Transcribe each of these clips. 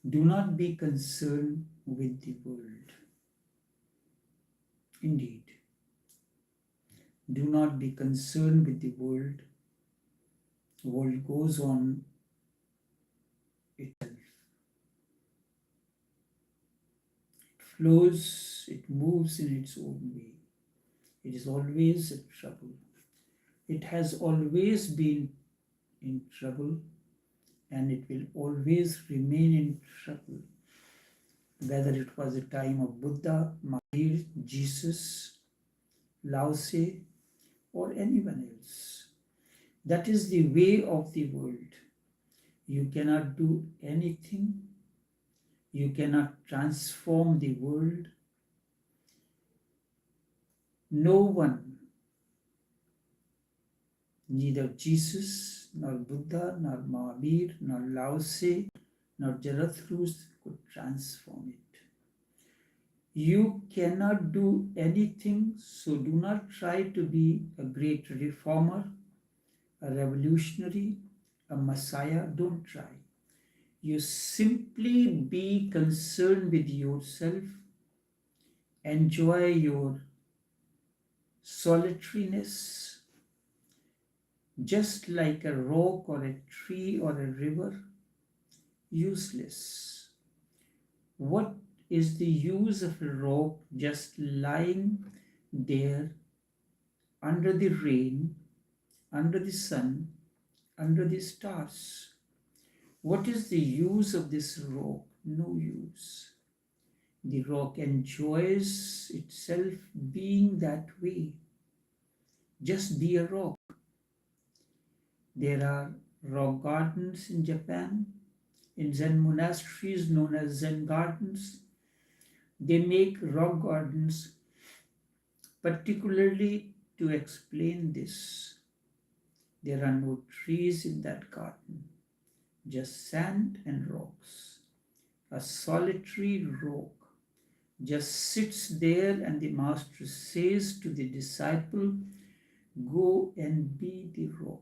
Do not be concerned with the world. Indeed, do not be concerned with the world. The world goes on itself. It flows, it moves in its own way. It is always in trouble. It has always been in trouble, and it will always remain in trouble. Whether it was the time of Buddha, Mahavir, Jesus, Lao Tse, or anyone else. That is the way of the world. You cannot do anything. You cannot transform the world. No one, neither Jesus, nor Buddha, nor Mahavir, nor Lao Tse, nor Zarathustra could transform it. You cannot do anything, so do not try to be a great reformer, a revolutionary, a messiah. Don't try. You simply be concerned with yourself, enjoy your solitariness, just like a rock or a tree or a river, useless. What is the use of a rock just lying there under the rain, under the sun, under the stars? What is the use of this rock? No use. The rock enjoys itself being that way. Just be a rock. There are rock gardens in Japan, in Zen monasteries known as Zen gardens. They make rock gardens particularly to explain this. There are no trees in that garden, just sand and rocks. A solitary rock just sits there, and the master says to the disciple, go and be the rock.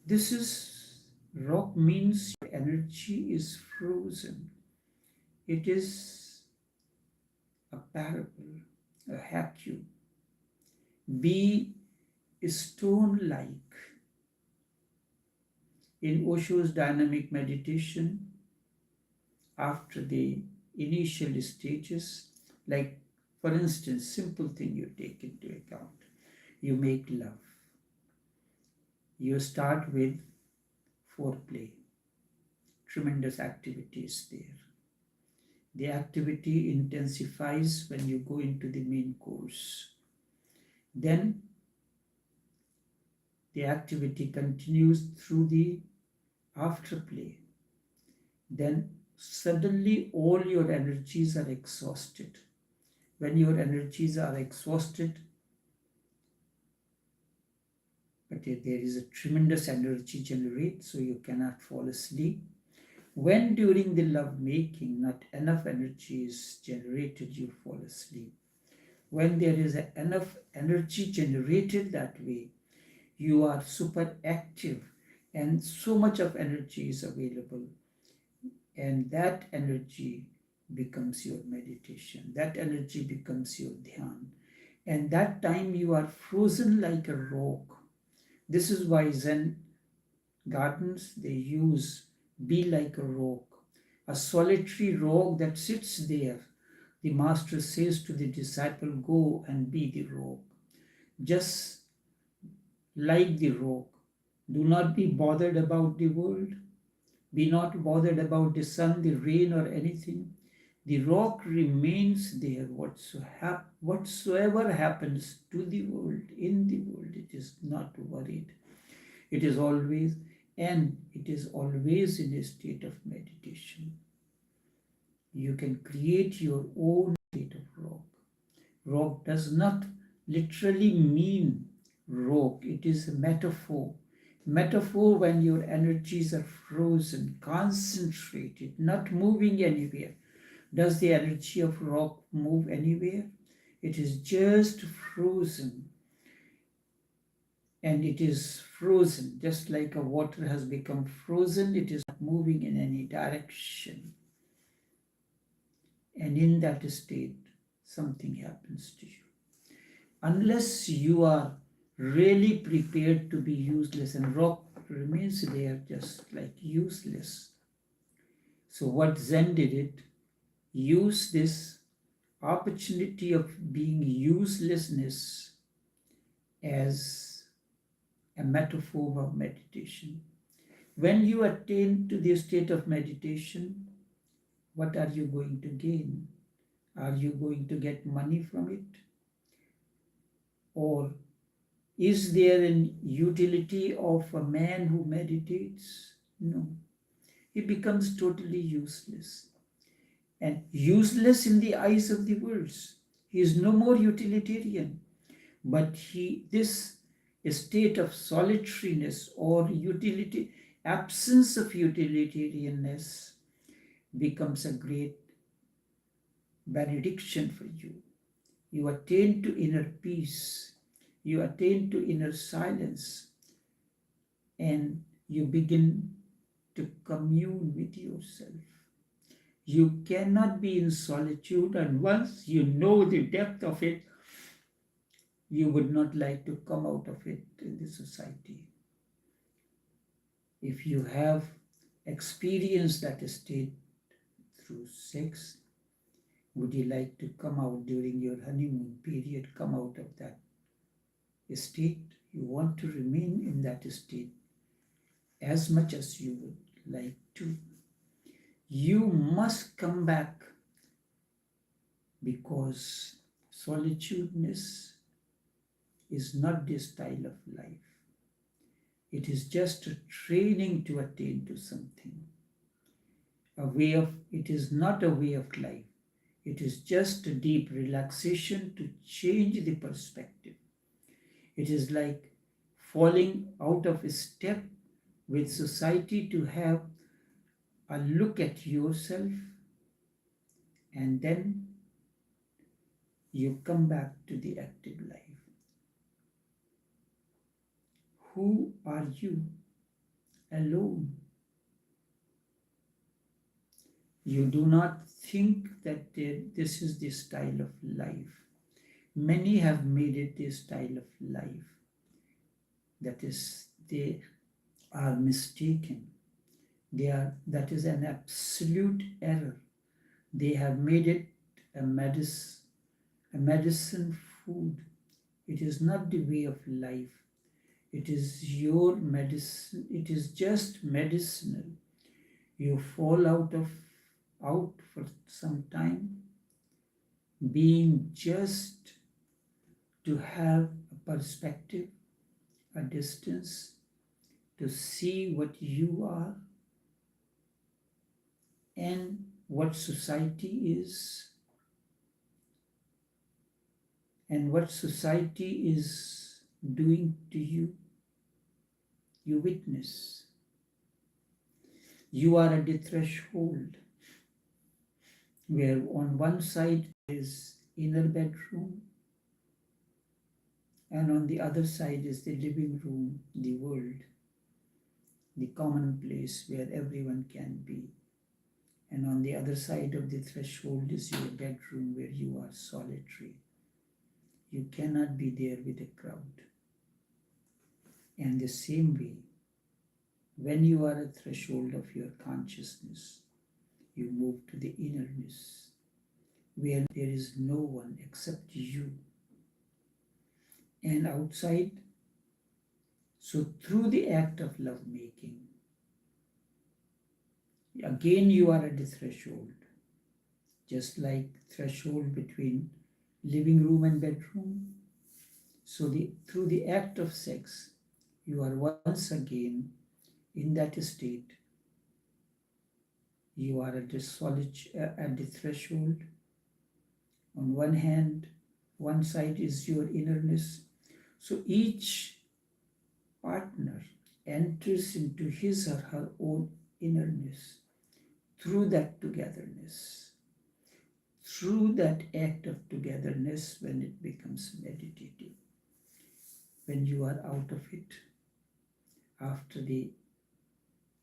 This is, rock means your energy is frozen. It is a parable, a haiku. Be stone-like. In Osho's dynamic meditation, after the initial stages, like for instance, simple thing you take into account. You make love. You start with foreplay. Tremendous activities there. The activity intensifies when you go into the main course. Then the activity continues through the afterplay. Then suddenly all your energies are exhausted. When your energies are exhausted, but there is a tremendous energy generated, so you cannot fall asleep. When during the love making not enough energy is generated, you fall asleep. When there is enough energy generated that way, you are super active and so much of energy is available, and that energy becomes your meditation. That energy becomes your dhyan. And that time you are frozen like a rock. This is why Zen gardens, they use be like a rock, a solitary rock that sits there. The master says to the disciple, go and be the rock. Just like the rock. Do not be bothered about the world. Be not bothered about the sun, the rain, or anything. The rock remains there. Whatsoever happens to the world, in the world, it is not worried. It is always in a state of meditation. You can create your own state of rock. Rock does not literally mean rock. It is a metaphor. Metaphor when your energies are frozen, concentrated, not moving anywhere. Does the energy of rock move anywhere? It is just frozen. and it is frozen, just like a water has become frozen, it is not moving in any direction. And in that state, something happens to you. Unless you are really prepared to be useless, and rock remains there just like useless. So what Zen did it, use this opportunity of being uselessness as a metaphor of meditation. When you attain to the state of meditation, what are you going to gain? Are you going to get money from it? Or is there an utility of a man who meditates? No. He becomes totally useless. And useless in the eyes of the world. He is no more utilitarian. But this state of solitariness or absence of utilitarianness becomes a great benediction for you. You attain to inner peace, you attain to inner silence, and you begin to commune with yourself. You cannot be in solitude, and once you know the depth of it, you would not like to come out of it in the society. If you have experienced that state through sex, would you like to come out during your honeymoon period, come out of that state? You want to remain in that state as much as you would like to. You must come back, because solitudeness is not the style of life. It is just a training to attain to something. It is not a way of life. It is just a deep relaxation to change the perspective. It is like falling out of step with society to have a look at yourself, and then you come back to the active life. Who are you alone? You do not think that this is the style of life. Many have made it the style of life. That is, they are mistaken. That is an absolute error. They have made it a medicine food. It is not the way of life. It is your medicine. It is just medicinal. You fall out for some time, being just to have a perspective, a distance, to see what you are and what society is, and what society is doing to you. You witness. You are at the threshold where on one side is inner bedroom, and on the other side is the living room, the world, the common place where everyone can be. And on the other side of the threshold is your bedroom where you are solitary. You cannot be there with a crowd. And the same way, when you are at the threshold of your consciousness, you move to the innerness, where there is no one except you. And outside, so through the act of lovemaking, again you are at the threshold, just like threshold between living room and bedroom. So through the act of sex, you are once again in that state. You are at the threshold. On one hand, one side is your innerness. So each partner enters into his or her own innerness through that togetherness, through that act of togetherness when it becomes meditative. when you are out of it, after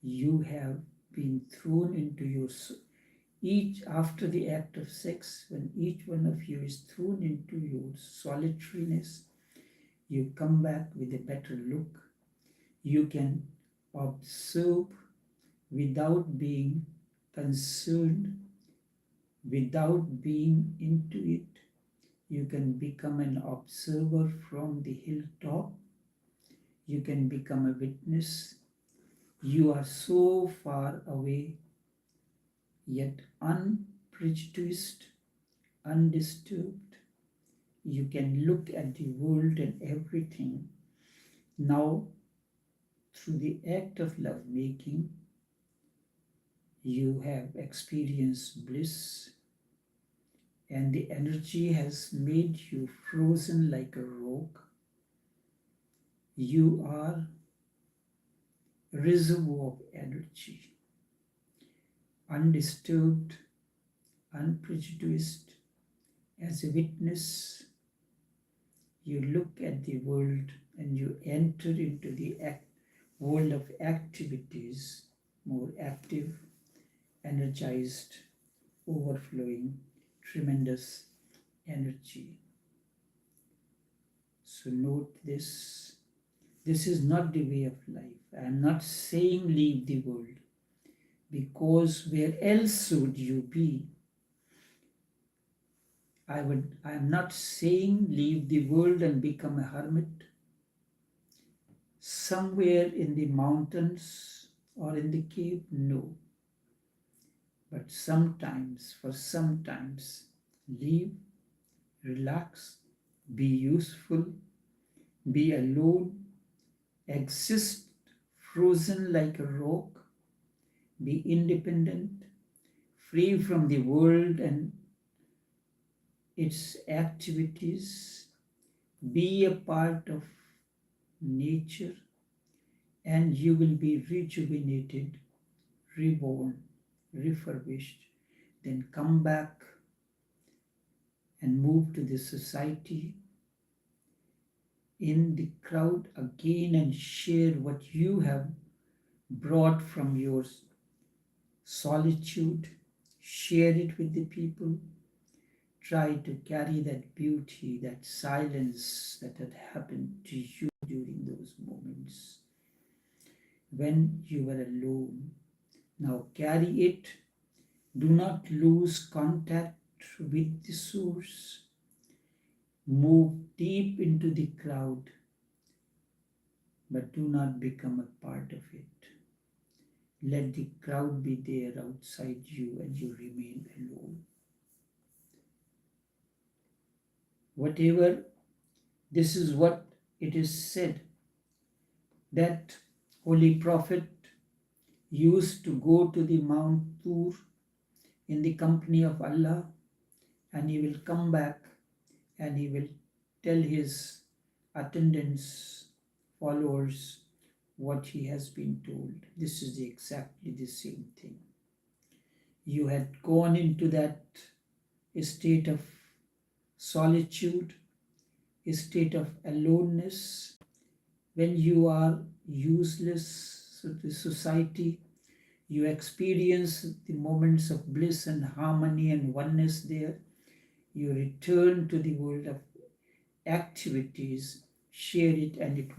you have been thrown into each after the act of sex, when each one of you is thrown into your solitariness, you come back with a better look. You can observe without being concerned, without being into it. You can become an observer from the hilltop. You can become a witness. You are so far away, yet unprejudiced, undisturbed. You can look at the world and everything. Now, through the act of love making, you have experienced bliss, and the energy has made you frozen like a rock. You are a reservoir of energy, undisturbed, unprejudiced. As a witness, you look at the world and you enter into the world of activities, more active, energized, overflowing, tremendous energy. So note this. This is not the way of life. I am not saying leave the world, because where else would you be? I am not saying leave the world and become a hermit somewhere in the mountains or in the cave. No. But sometimes, for sometimes, leave, relax, be useful, be alone, exist frozen like a rock, be independent, free from the world and its activities, be a part of nature, and you will be rejuvenated, reborn, refurbished. Then come back and move to the society in the crowd again and share what you have brought from your solitude. Share it with the people. Try to carry that beauty, that silence that had happened to you during those moments when you were alone. Now carry it. Do not lose contact with the source. Move deep into the crowd, but do not become a part of it. Let the crowd be there outside you and you remain alone. Whatever, this is what it is said, that Holy Prophet used to go to the Mount Tur in the company of Allah, and he will come back and he will tell his attendants, followers, what he has been told. This is exactly the same thing. You had gone into that state of solitude, a state of aloneness, when you are useless to the society. You experience the moments of bliss and harmony and oneness there. You return to the world of activities, share it, and it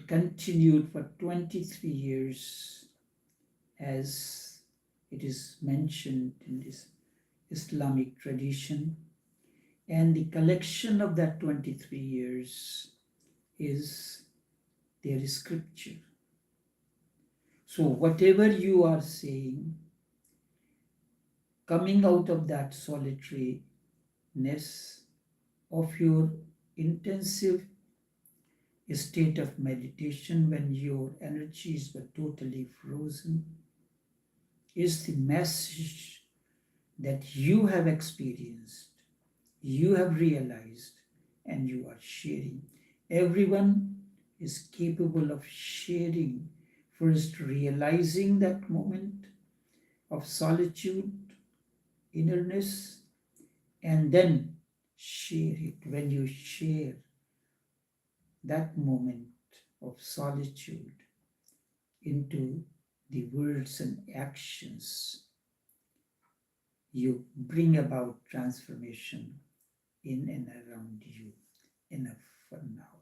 continued for 23 years, as it is mentioned in this Islamic tradition. And the collection of that 23 years is there is scripture. So whatever you are saying, coming out of that solitariness of your intensive state of meditation, when your energies were totally frozen, is the message that you have experienced, you have realized, and you are sharing. Everyone is capable of sharing, first realizing that moment of solitude, innerness, and then Share it. When you share that moment of solitude into the words and actions, you bring about transformation in and around you. Enough for now.